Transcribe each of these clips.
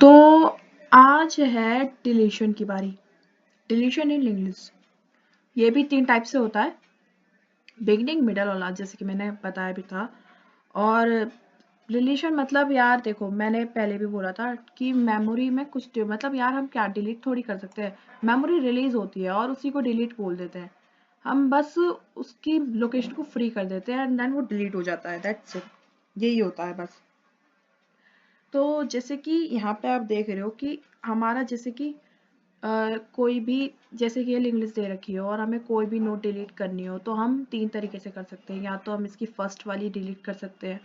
तो आज है डिलीशन की बारी। डिलीशन इन इंग्लिश ये भी 3 टाइप से होता है, बिगिनिंग, मिडल और लास्ट, जैसे कि मैंने बताया भी था। और डिलीशन मतलब यार देखो, मैंने पहले भी बोला था कि मेमोरी में कुछ मतलब यार हम क्या डिलीट थोड़ी कर सकते हैं। मेमोरी रिलीज होती है और उसी को डिलीट बोल देते हैं। हम बस उसकी लोकेशन को फ्री कर देते हैं एंड देन वो डिलीट हो जाता है, दैट्स इट। यही होता है बस। तो जैसे कि यहाँ पे आप देख रहे हो कि हमारा जैसे कि कोई भी, जैसे कि ये इंग्लिश दे रखी हो और हमें कोई भी नोट डिलीट करनी हो तो हम 3 तरीके से कर सकते हैं। या तो हम इसकी फर्स्ट वाली डिलीट कर सकते हैं,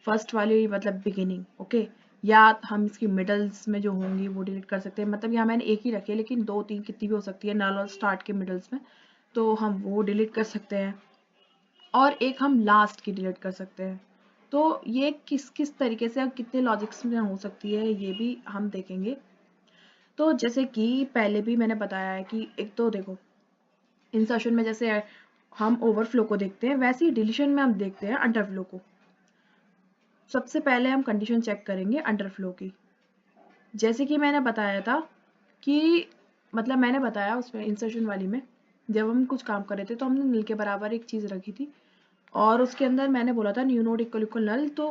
फर्स्ट वाली मतलब बिगिनिंग, ओके। या हम इसकी मिडल्स में जो होंगी वो डिलीट कर सकते हैं। मतलब यहाँ मैंने एक ही रखी है लेकिन 2-3 कितनी भी हो सकती है, नल और स्टार्ट के मिडल्स में, तो हम वो डिलीट कर सकते हैं। और एक हम लास्ट की डिलीट कर सकते हैं। तो ये किस किस तरीके से और कितने लॉजिक्स में हो सकती है ये भी हम देखेंगे। तो जैसे कि पहले भी मैंने बताया है कि एक तो देखो, इंसर्शन में जैसे हम ओवरफ्लो को देखते हैं, वैसे ही डिलीशन में हम देखते हैं अंडरफ्लो को। सबसे पहले हम कंडीशन चेक करेंगे अंडरफ्लो की। जैसे कि मैंने बताया था कि मतलब मैंने बताया उसमें इंसर्शन वाली में, जब हम कुछ काम कर रहे थे तो हमने नल के बराबर एक चीज रखी थी और उसके अंदर मैंने बोला था न्यू नोड इक्वल इक्वल नल। तो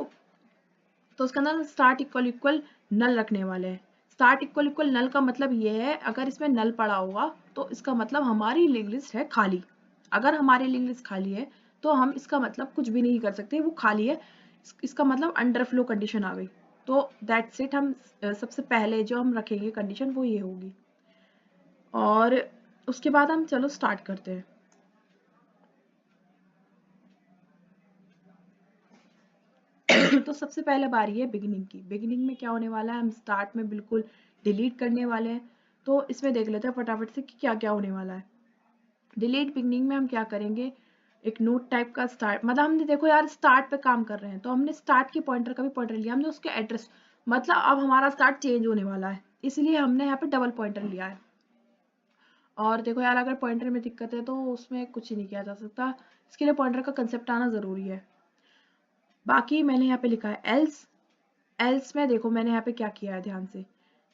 उसके अंदर स्टार्ट इक्वल इक्वल नल रखने वाले हैं। स्टार्ट इक्वल इक्वल नल का मतलब ये है, अगर इसमें नल पड़ा होगा तो इसका मतलब हमारी लिंक लिस्ट है खाली। अगर हमारी लिंक लिस्ट खाली है तो हम इसका मतलब कुछ भी नहीं कर सकते, वो खाली है। इसका मतलब अंडरफ्लो कंडीशन आ गई। तो दैट्स इट। हम सबसे पहले जो हम रखेंगे कंडीशन वो ये होगी। और उसके बाद हम चलो स्टार्ट करते हैं। तो सबसे पहले बारी है बिगिनिंग की। बिगिनिंग में क्या होने वाला है, हम स्टार्ट में बिल्कुल डिलीट करने वाले हैं। तो इसमें देख लेते हैं फटाफट से कि क्या क्या होने वाला है। डिलीट बिगिनिंग में हम क्या करेंगे, एक नोट टाइप का स्टार्ट, मतलब हमने देखो यार स्टार्ट पे काम कर रहे हैं तो हमने स्टार्ट की पॉइंटर का भी पॉइंटर लिया, हमने उसके एड्रेस, मतलब अब हमारा स्टार्ट चेंज होने वाला है इसलिए हमने यहाँ पे डबल पॉइंटर लिया है। और देखो यार, अगर पॉइंटर में दिक्कत है तो उसमें कुछ नहीं किया जा सकता, इसके लिए पॉइंटर का कंसेप्ट आना जरूरी है। बाकी मैंने यहाँ पे लिखा है एल्स। एल्स में देखो मैंने यहाँ पे क्या किया है, ध्यान से।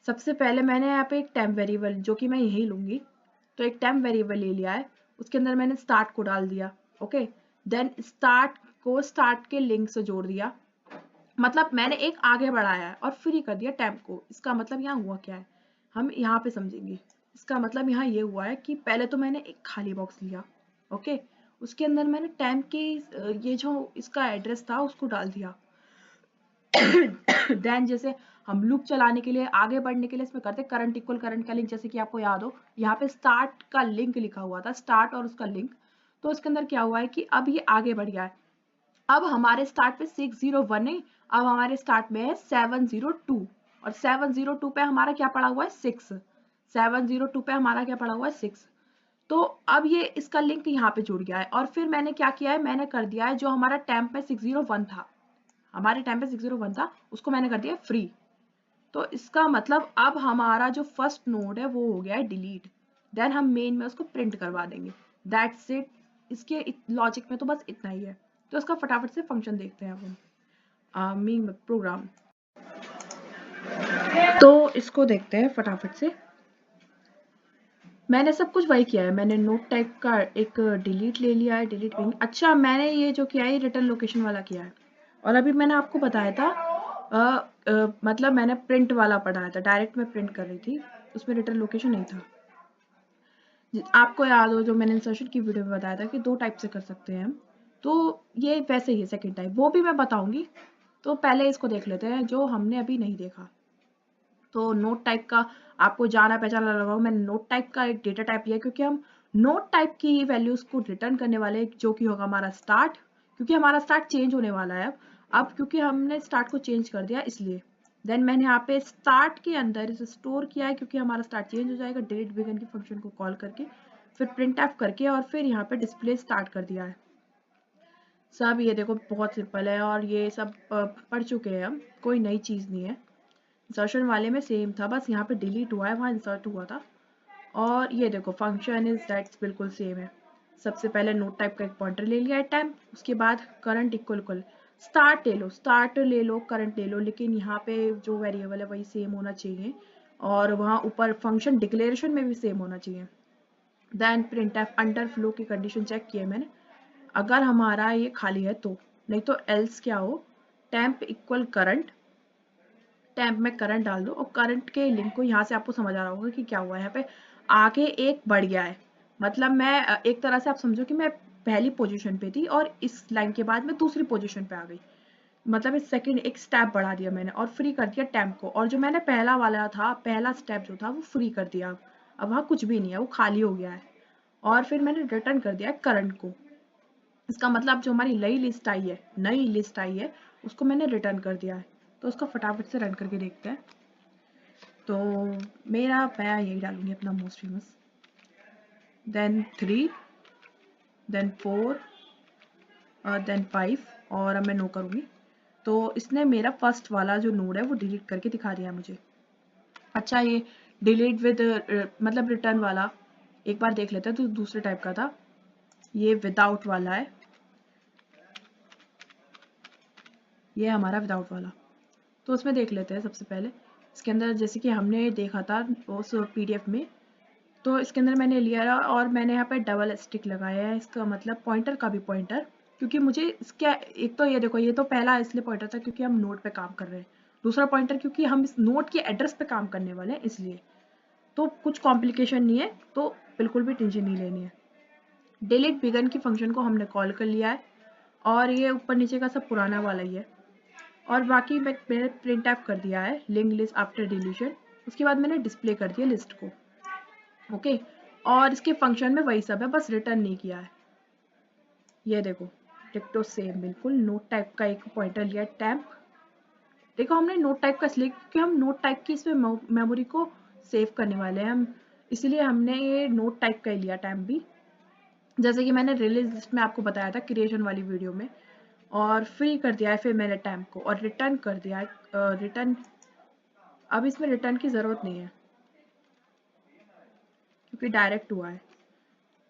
सबसे पहले मैंने यहाँ पे एक टेम्प वेरिएबल, जो कि मैं यही लूंगी, तो एक टेम्प वेरिएबल ले लिया है। उसके अंदर मैंने स्टार्ट को डाल दिया, ओके। देन स्टार्ट को स्टार्ट के लिंक से जोड़ दिया, मतलब मैंने एक आगे बढ़ाया है और फ्री कर दिया टेम्प को। इसका मतलब यहाँ हुआ क्या है, हम यहाँ पे समझेंगे। इसका मतलब यहाँ ये हुआ है कि पहले तो मैंने एक खाली बॉक्स लिया, ओके। उसके अंदर मैंने टेम्प की ये जो इसका एड्रेस था उसको डाल दिया। देन जैसे हम लूप चलाने के लिए, आगे बढ़ने के लिए इसमें करते करंट इक्वल करंट का लिंक, जैसे कि आपको याद हो यहाँ पे स्टार्ट का लिंक लिखा हुआ था, स्टार्ट और उसका लिंक। तो इसके अंदर क्या हुआ है कि अब ये आगे बढ़ गया है। अब हमारे स्टार्ट पे 601 नहीं, अब हमारे स्टार्ट में है 702। और 702 पे हमारा क्या पड़ा हुआ है, 6। 702 पे हमारा क्या पड़ा हुआ है, 6। तो अब ये इसका लिंक यहाँ पे जुड़ गया है। और फिर मैंने क्या किया है, मैंने कर दिया है जो हमारा टेम्प में 601 था, हमारे टाइम पे 601 था, उसको मैंने कर दिया फ्री। तो इसका मतलब अब हमारा जो फर्स्ट नोड है वो हो गया है डिलीट। देन हम मेन में उसको प्रिंट करवा देंगे, दैट्स इट। इसके लॉजिक में तो बस इतना ही है। तो इसका फटाफट से फंक्शन देखते हैं अब हम, मीन प्रोग्राम। तो इसको देखते हैं फटाफट से। मैंने सब कुछ वही किया है, मैंने नोट टाइप का एक डिलीट ले लिया है, डिलीट विंग। अच्छा, मैंने ये जो किया है रिटर्न लोकेशन वाला किया है। और अभी मैंने आपको बताया था मतलब मैंने प्रिंट वाला पढ़ाया था, डायरेक्ट मैं प्रिंट कर रही थी, उसमें रिटर्न लोकेशन नहीं था। आपको याद हो जो मैंने इंसर्शन की वीडियो में बताया था कि 2 टाइप से कर सकते हैं हम, तो ये वैसे ही है सेकंड टाइप, वो भी मैं बताऊंगी। तो पहले इसको देख लेते हैं जो हमने अभी नहीं देखा। तो नोट टाइप का आपको जाना पहचाना लगा, मैंने नोट टाइप का एक डेटा टाइप लिया क्योंकि हम नोट टाइप की वैल्यूज को रिटर्न करने वाले, जो कि होगा हमारा स्टार्ट, क्योंकि हमारा स्टार्ट चेंज होने वाला है अब क्योंकि हमने स्टार्ट को चेंज कर दिया इसलिए। देन मैंने यहाँ पे स्टार्ट के अंदर इसे स्टोर किया है क्योंकि हमारा स्टार्ट चेंज हो जाएगा डिलीट बिगिन की फंक्शन को कॉल करके, फिर प्रिंट एफ करके, और फिर यहाँ पे डिस्प्ले स्टार्ट कर दिया है। सब ये देखो बहुत सिंपल है और ये सब पढ़ चुके हैं हम, कोई नई चीज नहीं है। इंसर्शन वाले में सेम था, बस यहाँ पे डिलीट हुआ है, वहाँ इंसर्ट हुआ था। और ये देखो फंक्शन इज दैट्स बिल्कुल सेम है। सबसे पहले नोट टाइप का एक पॉइंटर ले लिया है टाइम, उसके बाद करंट इक्वल इक्वल स्टार्ट ले लो, करंट ले लो, लेकिन यहाँ पे जो वेरिएबल है वही सेम होना चाहिए और वहाँ ऊपर फंक्शन डिक्लेरेशन में भी सेम होना चाहिए। देन प्रिंटफ अंडर फ्लो की कंडीशन चेक की है मैंने, अगर हमारा ये खाली है तो, नहीं तो एल्स क्या हो, टेम्प इक्वल करंट, टैब में करंट डाल दो और करंट के लिंक को, यहाँ से आपको समझ आ रहा होगा कि क्या हुआ है, यहाँ पे आगे एक बढ़ गया है, मतलब मैं एक तरह से आप समझो कि मैं पहली पोजीशन पे थी और इस लाइन के बाद मैं दूसरी पोजीशन पे आ गई, मतलब इस सेकंड एक स्टेप बढ़ा दिया मैंने और फ्री कर दिया टैम्प को, और जो मैंने पहला वाला था, पहला स्टेप जो था वो फ्री कर दिया, अब वहाँ कुछ भी नहीं है, वो खाली हो गया है, और फिर मैंने रिटर्न कर दिया है करंट को। इसका मतलब जो हमारी नई लिस्ट आई है उसको मैंने रिटर्न कर दिया है। तो उसको फटाफट से रन करके देखते हैं। तो मैं यही डालूंगी अपना most famous, then 3, then 4, then 5, और अब मैं नो करूँगी। तो इसने मेरा फर्स्ट वाला जो नोड है वो डिलीट करके दिखा दिया मुझे। अच्छा, ये डिलीट विद मतलब रिटर्न वाला एक बार देख लेते हैं, तो दूसरे टाइप का था, ये विदाउट वाला है, ये हमारा विदाउट वाला। तो उसमें देख लेते हैं सबसे पहले। इसके अंदर जैसे कि हमने देखा था उस पीडीएफ में, तो इसके अंदर मैंने लिया और मैंने यहाँ पे डबल स्टिक लगाया है, इसका मतलब पॉइंटर का भी पॉइंटर, क्योंकि मुझे इसका एक तो ये देखो, ये तो पहला इसलिए पॉइंटर था क्योंकि हम नोड पे काम कर रहे हैं, दूसरा पॉइंटर क्योंकि हम इस नोड के एड्रेस पे काम करने वाले हैं, इसलिए तो कुछ कॉम्प्लिकेशन नहीं है, तो बिल्कुल भी टेंशन नहीं लेनी है। डिलीट बिगन की फंक्शन को हमने कॉल कर लिया है और ये ऊपर नीचे का सब पुराना वाला ही है, और बाकी मैंने प्रिंट ऐप कर दिया है लिंक लिस्ट आफ्टर डिलीशन, उसके बाद मैंने डिस्प्ले कर दिया लिस्ट को। ओके, और इसके फंक्शन में वही सब है, बस रिटर्न नहीं किया है। ये देखो डिक्टो सेम बिल्कुल, नोट टाइप का एक पॉइंटर लिया टैम्प। देखो हमने नोट टाइप का इसलिए क्योंकि हम नोट टाइप की इसमें मेमोरी को सेव करने वाले हैं हम, इसलिए हमने ये नोट टाइप का ही लिया टैम्प भी, जैसे कि मैंने रिलीज लिस्ट में आपको बताया था क्रिएशन वाली वीडियो में, और फ्री कर दिया है फिर मैंने टैम्प को और रिटर्न कर दिया है। रिटर्न, अब इसमें रिटर्न की ज़रूरत नहीं है क्योंकि डायरेक्ट हुआ है।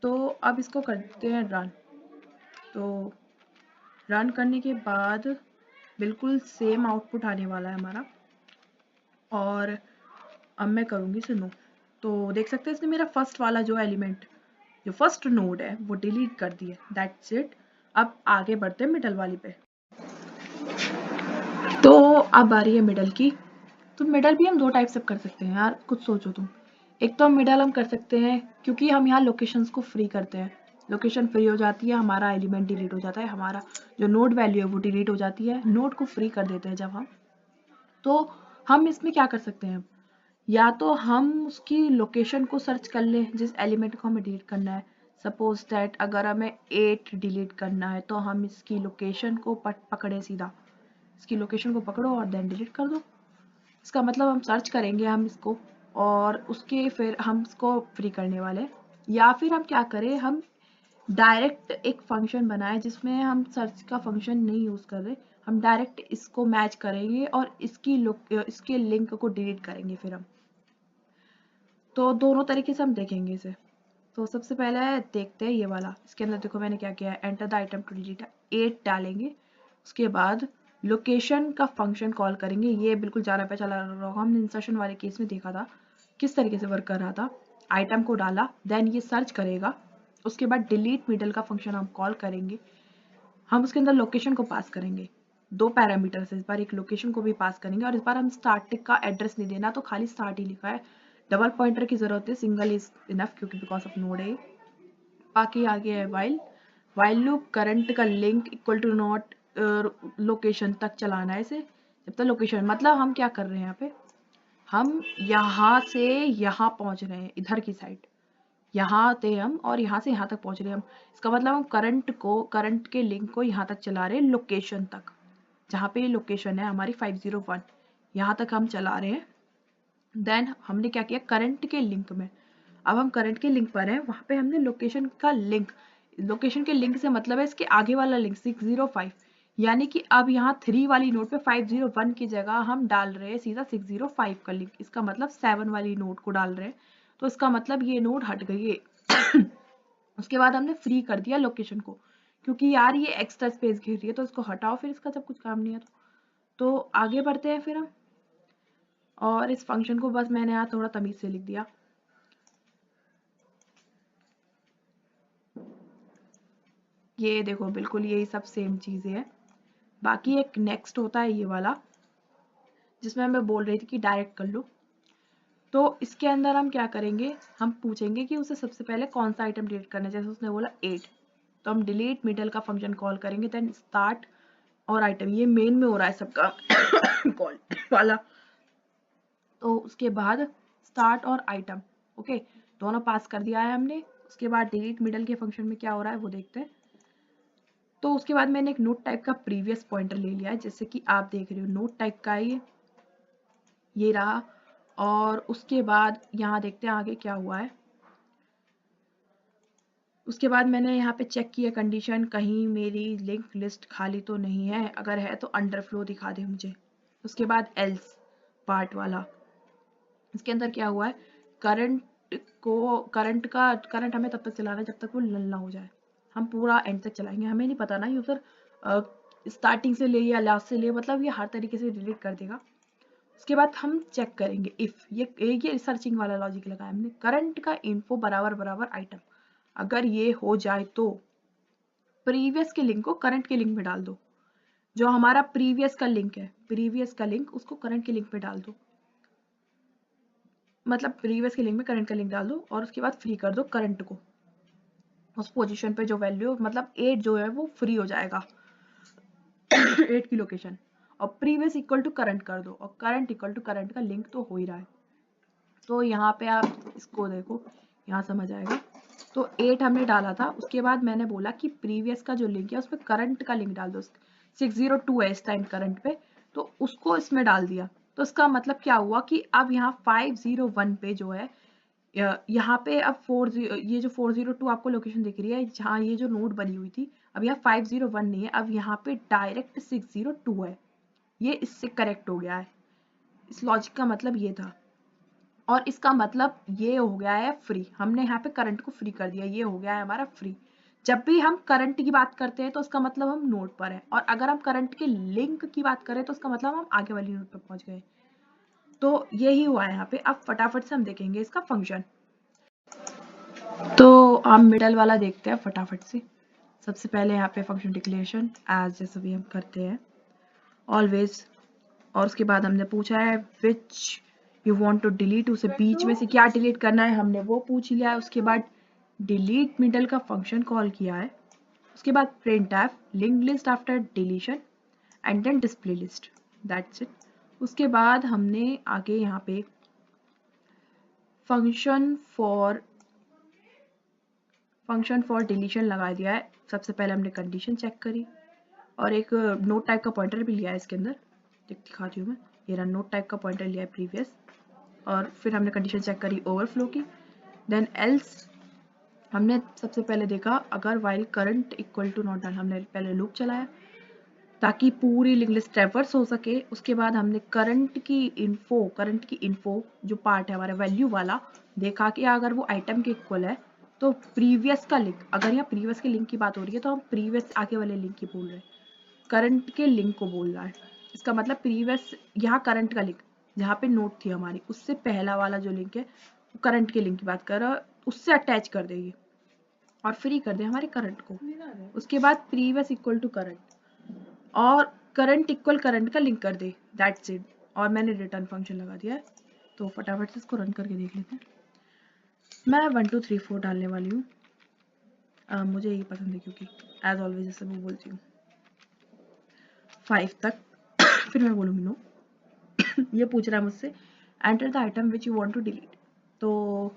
तो अब इसको करते हैं रन। तो रन करने के बाद बिल्कुल सेम आउटपुट आने वाला है हमारा, और अब मैं करूँगी इसे नो। तो देख सकते हैं इसने मेरा फर्स्ट वाला जो एलिमेंट, जो फर्स्ट नोड है वो डिलीट कर दिया, दैट्स इट। अब आगे बढ़ते हैं मिडल वाली पे। तो अब आ रही है मिडल की। तो मिडल भी हम दो टाइप से कर सकते हैं यार, कुछ सोचो तुम। एक तो मिडल हम कर सकते हैं क्योंकि हम यहाँ लोकेशंस को फ्री करते हैं, लोकेशन फ्री हो जाती है, हमारा एलिमेंट डिलीट हो जाता है, हमारा जो नोड वैल्यू है वो डिलीट हो जाती है, नोड को फ्री कर देते हैं जब हम। तो हम इसमें क्या कर सकते हैं, या तो हम उसकी लोकेशन को सर्च कर लें जिस एलिमेंट को हमें डिलीट करना है। सपोज दैट अगर हमें 8 डिलीट करना है तो हम इसकी लोकेशन को पकड़े सीधा, इसकी लोकेशन को पकड़ो और देन डिलीट कर दो। इसका मतलब हम सर्च करेंगे हम इसको और उसके फिर हम इसको फ्री करने वाले, या फिर हम क्या करें, हम डायरेक्ट एक फंक्शन बनाए जिसमें हम सर्च का फंक्शन नहीं यूज़ कर रहे, हम डायरेक्ट इसको मैच करेंगे और इसके लिंक को डिलीट करेंगे फिर हम। तो दोनों तरीके से हम देखेंगे इसे। तो सबसे पहले देखते हैं ये वाला, इसके अंदर देखो मैंने क्या किया है, enter the item to delete 8 डालेंगे, उसके बाद लोकेशन का फंक्शन कॉल करेंगे। ये बिल्कुल जाना पे चला रहा होगा, हमने इंसर्शन वाले केस में देखा था किस तरीके से वर्क कर रहा था। आइटम को डाला, देन ये सर्च करेगा, उसके बाद डिलीट मिडल का फंक्शन हम कॉल करेंगे, हम उसके अंदर लोकेशन को पास करेंगे, दो पैरामीटर से इस बार एक लोकेशन को भी पास करेंगे, और इस बार हम स्टार्टिंग का एड्रेस नहीं देना, तो खाली स्टार्ट ही लिखा है, डबल पॉइंटर की जरूरत है, सिंगल इज इनफ क्योंकि बिकॉज ऑफ नोड है। बाकी आगे है वाइल लूप, करंट का link equal to not location तक चलाना है इसे, जब तक लोकेशन, मतलब हम क्या कर रहे हैं यहाँ पे, हम यहाँ से यहाँ पहुँच रहे हैं, इधर की साइड यहाँ थे हम और यहाँ से यहाँ तक पहुँच रहे हैं हम, इसका मतलब हम करंट के लिंक को यहाँ तक चला रहे हैं, लोकेशन तक, जहाँ पे ये लोकेशन है हमारी 501, यहाँ तक हम चला रहे हैं। देन हमने क्या किया, करंट के लिंक में, अब हम करंट के लिंक पर हैं, वहाँ पे हमने लोकेशन का लिंक, लोकेशन के लिंक से मतलब है इसके आगे वाला लिंक 605, यानी कि अब यहाँ 3 वाली नोड पे 501 की जगह हम डाल रहे हैं सीधा 605 का लिंक, इसका मतलब 7 वाली नोड को डाल रहे हैं, तो इसका मतलब ये नोड हट गई है। उसके बाद हमने फ्री कर दिया लोकेशन को, क्योंकि यार ये एक्स्ट्रा स्पेस घेर रही है, तो इसको हटाओ फिर, इसका जब कुछ काम नहीं है तो आगे बढ़ते हैं फिर हम। और इस फंक्शन को बस मैंने यहाँ थोड़ा तमीज से लिख दिया। ये देखो बिल्कुल यही सब सेम चीजें हैं। बाकी एक नेक्स्ट होता है ये वाला, जिसमें मैं बोल रही थी कि डायरेक्ट कर लो। तो इसके अंदर हम क्या करेंगे, हम पूछेंगे कि उसे सबसे पहले कौन सा आइटम डिलीट करना है। जैसे उसने बोला 8, तो हम डिलीट मिडल का फंक्शन कॉल करेंगे, देन स्टार्ट और आइटम, ये मेन में हो रहा है सबका कॉल वाला। तो उसके बाद स्टार्ट और आइटम, ओके, दोनों पास कर दिया है हमने। उसके बाद डिलीट मिडल के फंक्शन में क्या हो रहा है वो देखते हैं। तो उसके बाद मैंने एक नोट टाइप का प्रीवियस पॉइंटर ले लिया है, जैसे कि आप देख रहे हो नोट टाइप का ये रहा। और उसके बाद यहाँ देखते हैं आगे क्या हुआ है। उसके बाद मैंने यहाँ पे चेक किया कंडीशन, कहीं मेरी लिंक लिस्ट खाली तो नहीं है, अगर है तो अंडरफ्लो दिखा दे मुझे। उसके बाद एल्स पार्ट वाला, इसके अंदर क्या हुआ है, करंट हमें तब तक चलाना है जब तक वो नल ना हो जाए। हम पूरा एंड तक चलाएंगे, हमें नहीं पता ना यूजर स्टार्टिंग से ले या लास्ट से ले, मतलब ये हर तरीके से डिलीट कर देगा। उसके बाद हम चेक करेंगे इफ, ये सर्चिंग वाला लॉजिक लगाया हमने, करंट का इन्फो बराबर बराबर आइटम, अगर ये हो जाए तो प्रीवियस के लिंक को करंट के लिंक में डाल दो। जो हमारा प्रीवियस का लिंक है, प्रीवियस का लिंक उसको करंट के लिंक में डाल दो, मतलब प्रीवियस के लिंक में करंट का लिंक डाल दो। और उसके बाद फ्री कर दो करंट को, उस पोजीशन पे जो वैल्यू, मतलब 8 जो है वो फ्री हो जाएगा 8 की लोकेशन। और प्रीवियस इक्वल टू करंट कर दो, और करंट इक्वल टू करंट का लिंक तो हो ही रहा है। तो यहाँ पे आप इसको देखो, यहाँ समझ आएगा। तो 8 हमने डाला था, उसके बाद मैंने बोला कि प्रीवियस का जो लिंक है उसमें करंट का लिंक डाल दो। 602 है इस टाइम करंट पे, तो उसको इसमें डाल दिया। तो इसका मतलब क्या हुआ कि अब यहाँ 501 पे जो है, यहाँ पे अब 40, ये जो 402 आपको लोकेशन दिख रही है जहाँ ये जो नोड बनी हुई थी, अब यहाँ 501 नहीं है, अब यहाँ पे डायरेक्ट 602 है। ये इससे करेक्ट हो गया है, इस लॉजिक का मतलब ये था। और इसका मतलब ये हो गया है फ्री, हमने यहाँ पे करंट को फ्री कर दिया, ये हो गया है हमारा फ्री। जब भी हम करंट की बात करते हैं तो उसका मतलब हम नोड पर है, और अगर हम करंट के लिंक की बात करें तो उसका मतलब हम आगे वाली नोड पर पहुंच गए। तो यही हुआ है यहाँ पे। अब फटाफट से हम देखेंगे इसका फंक्शन। तो हम मिडल वाला देखते हैं फटाफट से। सबसे पहले यहाँ पे फंक्शन डिक्लेरेशन एज, जैसे भी हम करते हैं ऑलवेज। और उसके बाद हमने पूछा है which you want to delete, उसे बीच में से क्या डिलीट करना है हमने वो पूछ लिया है। उसके बाद डिलीट मिडल का फंक्शन कॉल किया है। उसके बाद printf link list after deletion and then display list, that's it. उसके बाद हमने आगे यहाँ पे फंक्शन फॉर डिलीशन लगा दिया है। सबसे पहले हमने कंडीशन चेक करी, और एक नोट टाइप का पॉइंटर भी लिया है इसके अंदर, दिखाती हूँ मैं। ये रहा नोट टाइप का पॉइंटर लिया है प्रीवियस। और फिर हमने कंडीशन चेक करी ओवरफ्लो की, देन एल्स हमने सबसे पहले देखा अगर while current equal to not done, हमने पहले लूप चलाया ताकि पूरी लिंक लिस्ट ट्रैवर्स हो सके। उसके बाद हमने करंट की इन्फो जो पार्ट है हमारा वैल्यू वाला, देखा कि अगर वो आइटम के इक्वल है तो प्रीवियस का लिंक, अगर यहाँ प्रीवियस के लिंक की बात हो रही है तो हम प्रीवियस आगे वाले लिंक की बोल रहे हैं, करंट के लिंक को बोल रहा है। इसका मतलब प्रीवियस, यहाँ करंट का लिंक जहाँ पे नोट थी हमारी, उससे पहला वाला जो लिंक है वो करंट के लिंक की बात कर रहा है, उससे अटैच कर देगी और फ्री कर दे हमारे करंट को। उसके बाद प्रीवियस इक्वल टू करंट, और करंट इक्वल करंट का लिंक कर दे, दैट्स इट। और मैंने रिटर्न फंक्शन लगा दिया है। तो फटाफट से इसको रन करके देख लेते हैं। मैं 1 2 3 4 डालने वाली हूँ, मुझे यही पसंद है क्योंकि एज ऑलवेज जैसे मैं बोलती हूँ 5 तक फिर मैं बोलूँगी नो। ये पूछ रहा है मुझसे enter the item which you want to delete, तो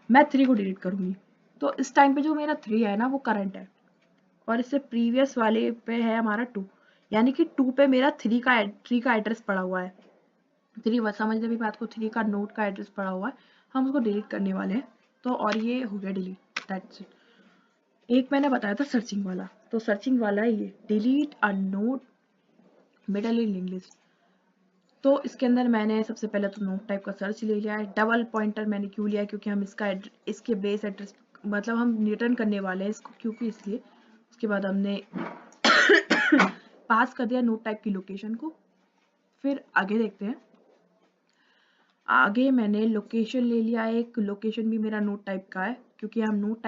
मैं 3 को डिलीट करूँगी। तो इस टाइम पे जो मेरा 3 है ना वो करंट है, और इससे प्रीवियस वाले पे है हमारा 2, यानी कि 2 पे मेरा 3 का एड्रेस पड़ा हुआ है। 3 समझ ले बात को, 3 का नोट का एड्रेस पड़ा हुआ है, हम उसको डिलीट करने वाले हैं। तो और ये हो गया डिलीट, दैट्स इट। एक मैंने बताया था सर्चिंग वाला, तो सर्चिंग वाला है ये delete a note middle in link list. तो इसके अंदर मैंने सबसे पहले तो नोट टाइप का सर्च ले लिया है। डबल पॉइंटर मैंने क्यों लिया है, क्योंकि हम इसके बेस एड्रेस मतलब हम रिटर्न करने वाले हैं इसको, क्योंकि इसलिए। उसके बाद हमने पास कर दिया नोट टाइप की लोकेशन को। फिर आगे देखते हैं। आगे मैंने लोकेशन ले लिया, एक लोकेशन भी मेरा नोट टाइप का है, क्योंकि हम नोट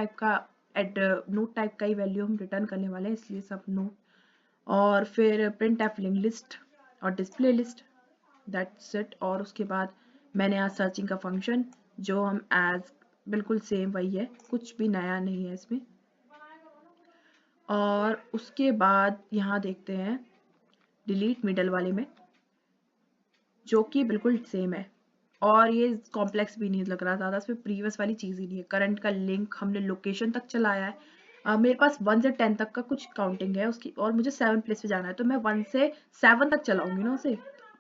टाइप का ही वैल्यू हम रिटर्न करने वाले हैं, इसलिए सब नोट। और फिर प्रिंट एफ लिंक लिस्ट और डिस्प्ले लिस्ट, दैट्स इट। और उसके बाद मैंने यहाँ सर्चिंग का फंक्शन, जो हम एज बिल्कुल सेम वही है, कुछ भी नया नहीं है इसमें। और उसके बाद यहाँ देखते हैं डिलीट मिडल वाले में, जो कि बिल्कुल सेम है और ये कॉम्प्लेक्स भी नहीं लग रहा ज़्यादा, इसमें प्रीवियस वाली चीज़ ही नहीं है। करंट का लिंक हमने लोकेशन तक चलाया है। मेरे पास 1 से 10 तक का कुछ काउंटिंग है उसकी, और मुझे 7 प्लेस पे जाना है, तो मैं 1 से 7 तक चलाऊंगी ना उसे,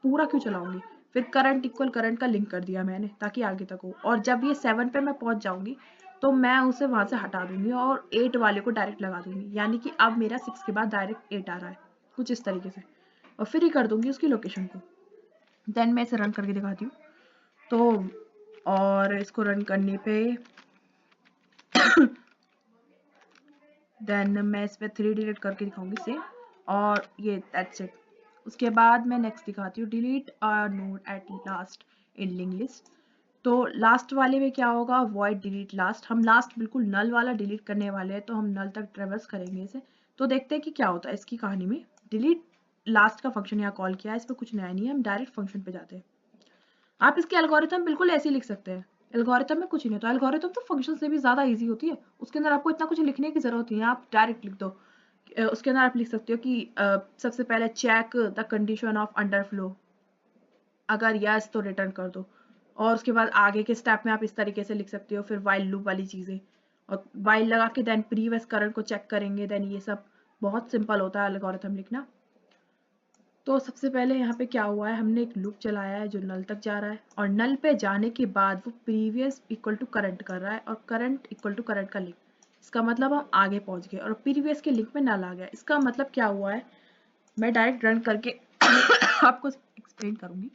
पूरा क्यों चलाऊंगी। फिर करंट इक्वल करंट का लिंक कर दिया मैंने, ताकि आगे तक हो। और जब ये 7 पे मैं पहुंच जाऊंगी तो मैं उसे वहां से हटा दूंगी और 8 वाले को डायरेक्ट लगा दूंगी, यानी कि अब मेरा 6 के बाद डायरेक्ट 8 आ रहा है, कुछ इस तरीके से। और फिर ही कर दूंगी उसकी लोकेशन को। देन मैं इसे रन करके दिखाती हूँ। तो और इसको रन करने पे देन मैं इस पे 3 डिलीट करके दिखाऊंगी सेम, और ये दैट्स इट। उसके बाद मैं नेक्स्ट दिखाती हूँ, delete a node at last in link list. तो लास्ट वाले में क्या होगा, वॉइड डिलीट लास्ट। हम लास्ट बिल्कुल नल वाला डिलीट करने वाले हैं, तो हम नल तक ट्रेवर्स करेंगे इसे। तो देखते हैं कि क्या होता है इसकी कहानी में। डिलीट लास्ट का फंक्शन यहाँ कॉल किया है, इस पर कुछ नया नहीं है, हम डायरेक्ट फंक्शन पे जाते हैं। आप इसके एल्गोरिथम बिल्कुल ऐसे ही लिख सकते हैं, एल्गोरिथम में कुछ ही नहीं होता। एल्गोरिथम तो फंक्शन से भी ज़्यादा इजी होती है, उसके अंदर आपको इतना कुछ लिखने की ज़रूरत नहीं है, आप डायरेक्ट लिख दो। उसके अंदर आप लिख सकते हो कि सबसे पहले check the condition of underflow, अगर यस तो रिटर्न कर दो। और उसके बाद आगे के स्टेप में आप इस तरीके से लिख सकते हो, फिर वाइल लूप वाली चीज़ें, और वाइल लगा के देन प्रीवियस करंट को चेक करेंगे। देन ये सब बहुत सिंपल होता है एल्गोरिथम लिखना। तो सबसे पहले यहाँ पे क्या हुआ है, हमने एक लूप चलाया है जो नल तक जा रहा है, और नल पे जाने के बाद वो प्रीवियस इक्वल टू करंट कर रहा है, और करंट इक्वल टू करंट का लिंक। इसका मतलब हम आगे पहुंच गए और प्रीवियस के लिंक में नल आ गया। इसका मतलब क्या हुआ है, मैं डायरेक्ट रन करके आपको एक्सप्लेन करूंगी।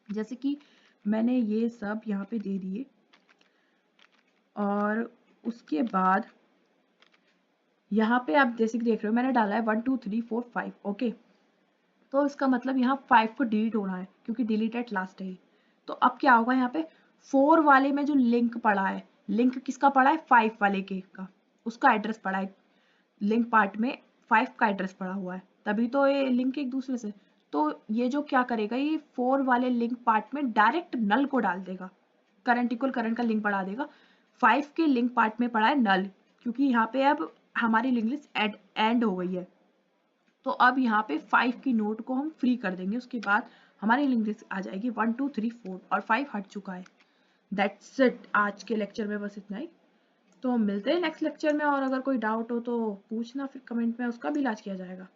जैसे कि मैंने ये सब यहाँ पे दे दिए, और उसके बाद यहाँ पे आप जैसे कि देख रहे हो मैंने डाला है 1 2 3 4 5, ओके। तो इसका मतलब यहाँ 5 को डिलीट होना है, क्योंकि डिलीट एट लास्ट है। तो अब क्या होगा, यहाँ पे 4 वाले में जो लिंक पड़ा है, लिंक किसका पड़ा है, 5 वाले के का, उसका एड्रेस पड़ा है लिंक पार्ट में, 5 का एड्रेस पड़ा हुआ है, तभी तो ये लिंक एक दूसरे से। तो ये जो क्या करेगा, ये 4 वाले लिंक पार्ट में डायरेक्ट नल को डाल देगा, करंट इक्वल करंट का लिंक बढ़ा देगा। 5 के लिंक पार्ट में पड़ा है नल, क्योंकि यहाँ पे अब हमारी लिंक लिस्ट एंड हो गई है। तो अब यहाँ पे 5 की नोट को हम फ्री कर देंगे, उसके बाद हमारी लिंक लिस्ट आ जाएगी 1 2 3 4, और 5 हट चुका है। दैट्स इट, आज के लेक्चर में बस इतना ही। तो मिलते हैं नेक्स्ट लेक्चर में, और अगर कोई डाउट हो तो पूछना, फिर कमेंट में उसका भी इलाज किया जाएगा।